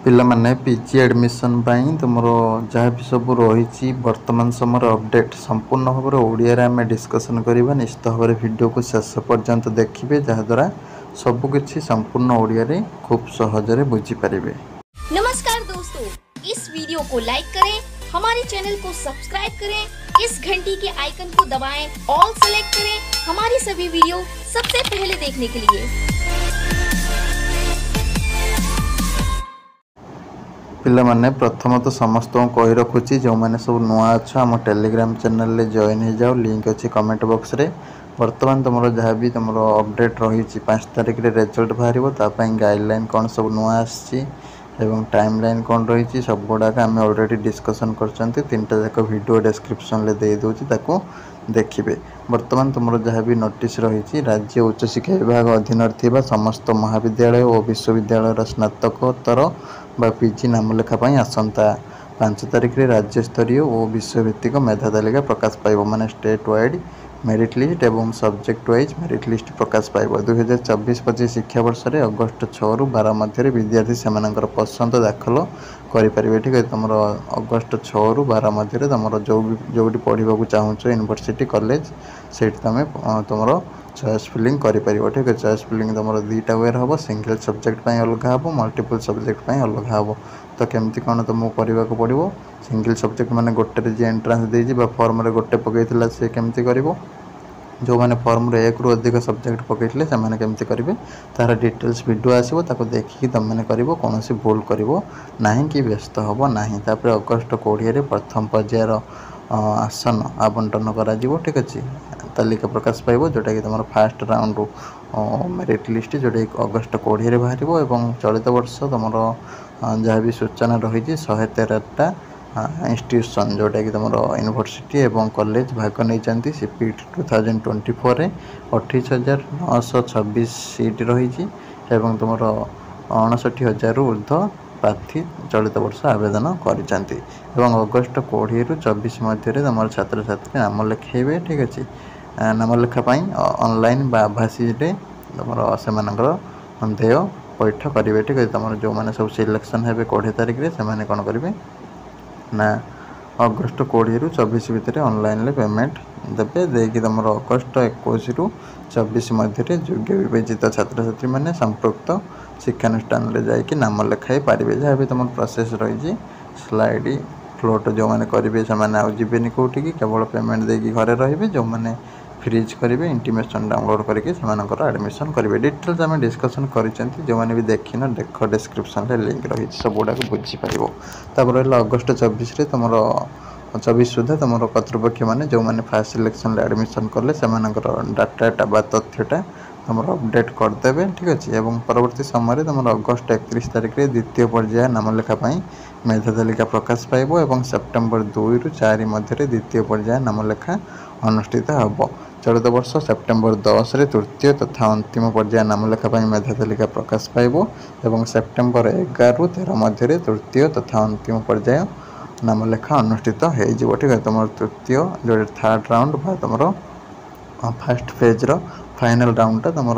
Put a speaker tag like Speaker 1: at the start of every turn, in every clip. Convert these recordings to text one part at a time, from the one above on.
Speaker 1: ପିଲାମାନେ PG admission ପାଇଁ ତୁମର ଯାହା ବି ସବୁ ରହିଛି ବର୍ତ୍ତମାନ ସମୟର ଅପଡ଼େଟ୍ ସମ୍ପୂର୍ଣ୍ଣ ଭାବରେ ଓଡ଼ିଆରେ ଆମେ ଡିସ୍କସନ୍ କରିବା। ନିଶ୍ଚିତ ଭାବରେ ଭିଡ଼ିଓକୁ ଶେଷ ପର୍ଯ୍ୟନ୍ତ ଦେଖିବେ, ଯାହାଦ୍ୱାରା ସବୁକିଛି ସମ୍ପୂର୍ଣ୍ଣ ଓଡ଼ିଆରେ खूब सहजरे बुझीपारे।
Speaker 2: नमस्कार दोस्तों, इस वीडियो को लाइक करें, हमारे चैनल को सब्सक्राइब करें, इस घंटी के आइकन को दबाएं, ऑल सेलेक्ट करें हमारी सभी वीडियो सबसे पहले देखने के लिए।
Speaker 1: पिलामाने प्रथमतः समस्त कही रखुची जो मैंने सब नुआ अच्छा आम टेलीग्राम चैनल ले जॉइन हो जाओ, लिंक अच्छी कमेंट बॉक्स रे। वर्तमान तुम जहाँ भी तुम अपडेट रही 5 तारिख रे रिजल्ट बाहर गाइडलाइन कौन सब नुआ एवं टाइम लाइन कौन रही सब गुड़ाक आम अलरेडी डिस्कसन कर 3टा जाक वीडियो डिस्क्रिप्शन ले दे दूसरी ताकू देखिए। वर्तमान तुम जहाँ भी नोटिस रही राज्य उच्च शिक्षा विभाग अधीन थिबा समस्त महाविद्यालय और विश्वविद्यालय स्नातकोत्तर बा पीजी नामलेखापी आसंता 5 तारिख रे राज्य स्तरीय और विश्वभित्तिक मेधा तालिका प्रकाश पाइब, माने स्टेट वाइड मेरिट लिस्ट एवं सब्जेक्ट वाइज मेरिट लिस्ट प्रकाश पाइब। 2024-25 शिक्षावर्ष में अगस्ट 6 ରୁ 12 मध्य विद्यार्थी से पसंद दाखल करें। ठीक है, तुम अगस्ट 6 ରୁ 12 मध्य तुम जो पढ़ा चाहूँ यूनिवर्सिटी कॉलेज से तुम तुम चॉइस फिलिंग कर। ठीक है, चॉइस फिलिंग तुम 2टा वे हम, सिंगल सब्जेक्ट अलग हम, मल्टीपल सब्जेक्ट अलग हम। तो केमती कौन तुमको करने को पड़ो, सिंगल सब्जेक्ट माने गोटे जी एंट्रांस दे फॉर्म रे गोटे पकईला सी केमती कर, जो मैंने फॉर्म रे 1 ରୁ अधिक सब्जेक्ट पकईले से केमती करेंगे तार डिटेल्स वीडियो आसो देखिए तुम मैंने कर कौन भूल कर ना कि व्यस्त हम ना। अगस्ट 20 प्रथम पर्यायर आसन आवंटन करा। ठीक अच्छे, तालिका प्रकाश पाइब जोटा कि तुम फास्ट राउंड मेरिट लिस्ट जोटा अगस्ट 20 बाहर। चलित वर्ष तुम जहाँ भी सूचना रही 113टा इंस्टीट्यूशन जोटा कि तुम यूनिवर्सिटी एवं कॉलेज भाग नहीं सीपीटी 2024 में 28,926 सीट रही तुम 59,000 ऊर्ध्व प्रार्थी चलित वर्ष आवेदन कर। अगस्ट 20 ରୁ 24 मध्य तुम छात्र छात्री नाम लिखेबे। ठीक अच्छे, नाम लेखापी ऑनलाइन बा आभासी तुम से देय पैठ करेंगे। ठीक है, तुम जो मैंने सब सिलेक्शन है 20 तारिख रे से कौन करेंगे ना अगस्ट 20 ରୁ 24 भितर ऑनलाइन पेमेंट देवे देकी तुम अगस्ट 21 ରୁ 24 मध्य योग्य विवेचित छात्र छात्री मैंने संपृक्त शिक्षानुष्ठान जाकि नाम लेखाई पारे। जहाँ भी तुम प्रोसेस रही स्लाइड फ्लोट जो मैंने करेंगे से आवेनि कौटी केवल पेमेंट देकी घरे रे, जो मैंने फ्रीज करेंगे इंटीमेशन डाउनलोड करके एडमिशन करेंगे। डिटेल्स आम डिस्कसन कर जो मैंने भी देखिन देख डिस्क्रिप्शन में लिंक रही सब गुड़ाक बुझीपार। अगस्ट 24 तुम 24 सुधा तुम कर्तृपक्ष मैंने जो मैंने फास्ट सिलेक्शन एडमिशन कले से डाटाटा बा तथ्यटा तुम अपडेट करदे। ठीक अच्छे, परवर्ती समय तुम अगस्ट 31 तारिख रे द्वितीय पर्याय नाम लेखापी मेधा तालिका प्रकाश पाइब और सेप्टेम्बर 2 ରୁ 4 मध्य द्वितीय पर्याय नाम लेखा अनुष्ठित हम। चलित वर्ष सेप्टेम्बर 10 रे तृतीय तथा अंतिम पर्याय नाम लेखापी मेधा तालिका प्रकाश पाइब और सेप्टेम्बर 11 ରୁ 13 मध्य तृतीय तथा अंतिम पर्याय नाम लेखा अनुष्ठित हो। ठीक है, तुम तृतीय जो थर्ड राउंड बा तुम फास्ट फेज रो फाइनल राउंडटा तुम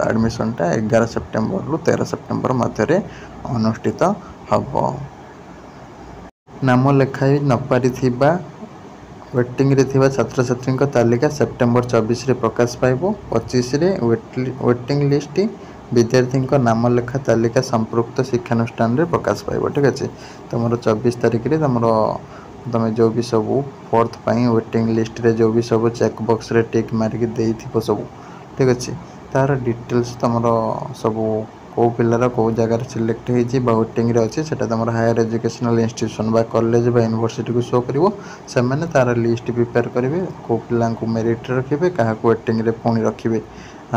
Speaker 1: एडमिशनटा 11 सेप्टेम्बर ରୁ 13 सेप्टेम्बर मध्य अनुष्ठित हम। नाम लेखाई नपारी वेटिंग रे थिबा छात्र छात्री तालिका सेप्टेम्बर 24 रे प्रकाश पाइब। 25 रे वेटिंग लिस्ट विद्यार्थी नाम लेखा तालिका संपृक्त शिक्षानुष्ठान रे प्रकाश पाइब। ठीक अच्छे, तुम 24 तारिख रे तुम जो भी सब फोर्थ पाई वेटिंग लिस्ट रे जो भी सब चेक बॉक्स रे टिक मारिक दे सब। ठीक अच्छे, तार डिटेल्स तुम सब कौ पिलार कौ जगार सिलेक्ट हो वेटिंग रे अच्छे से तुम हायर एजुकेशनल इंस्टीट्यूशन बा कॉलेज बा यूनिवर्सिटी को शो करिवो से मैंने तार लिस्ट प्रिपेयर करेंगे कौ पिला मेरिट रखिए क्या वेटिंग रे पुणी रखिए।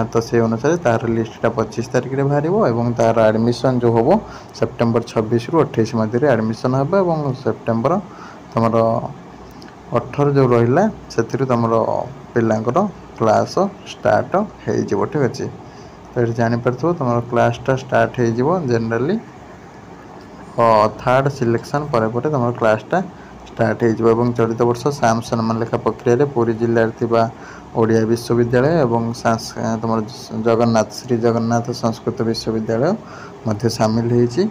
Speaker 1: तो से अनुसार तार लिस्टा 25 तारिख रे बाहर और तार एडमिशन जो हम सेप्टेम्बर 26 ରୁ 28 मध्य एडमिशन हम और सेप्टेम्बर तुम 18 जो रहा से तुम पिलांकर क्लास स्टार्ट हो। ठीक अच्छे, तो ये जापर तुम क्लासटा स्टार्ट हो जनरली थर्ड सिलेक्शन पर तुम क्लासटा स्टार्ट हो। चलित वर्ष साम सम्मान लेखा प्रक्रिया पुरी जिले ओडिया विश्वविद्यालय और तुम जगन्नाथ श्री जगन्नाथ संस्कृत विश्वविद्यालय मध्य सामिल होती।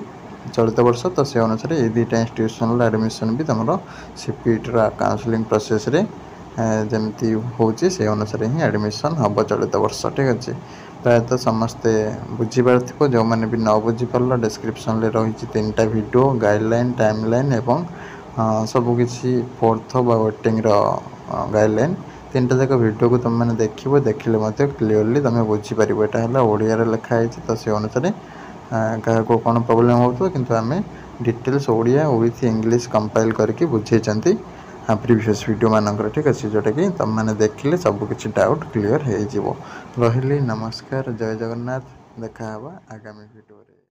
Speaker 1: चलित वर्ष तो से अनुसार ये दुटा इंस्टीट्यूशन एडमिशन भी तुम सीपीटी काउंसलिंग प्रोसेस रे जमती होची से अनुसार ही एडमिशन हम चलित वर्ष ठीक अच्छे प्रायतः समस्ते बुझीपार जो मैंने भी न बुझीपार डिस्क्रिप्शन रही 3टा वीडियो गाइडलाइन टाइमलाइन एवं सबकि फोर्थ वेटिंग गाइडलाइन 3टा जाक वीडियो को तुम मैंने देखिले क्लीयरली तुम बुझीपार यहाँ ओडिया लिखाई तो से अनुसार क्या कौन प्रोब्लेम हो किंतु आम details Odia with English compile करके बुझे प्रीवियस वीडियो मानकर ठीक अच्छे जोटा कि तुम मैंने देखिले सबकि डाउट क्लीयर हो रही नमस्कार जय जगन्नाथ देखा आगामी वीडियो।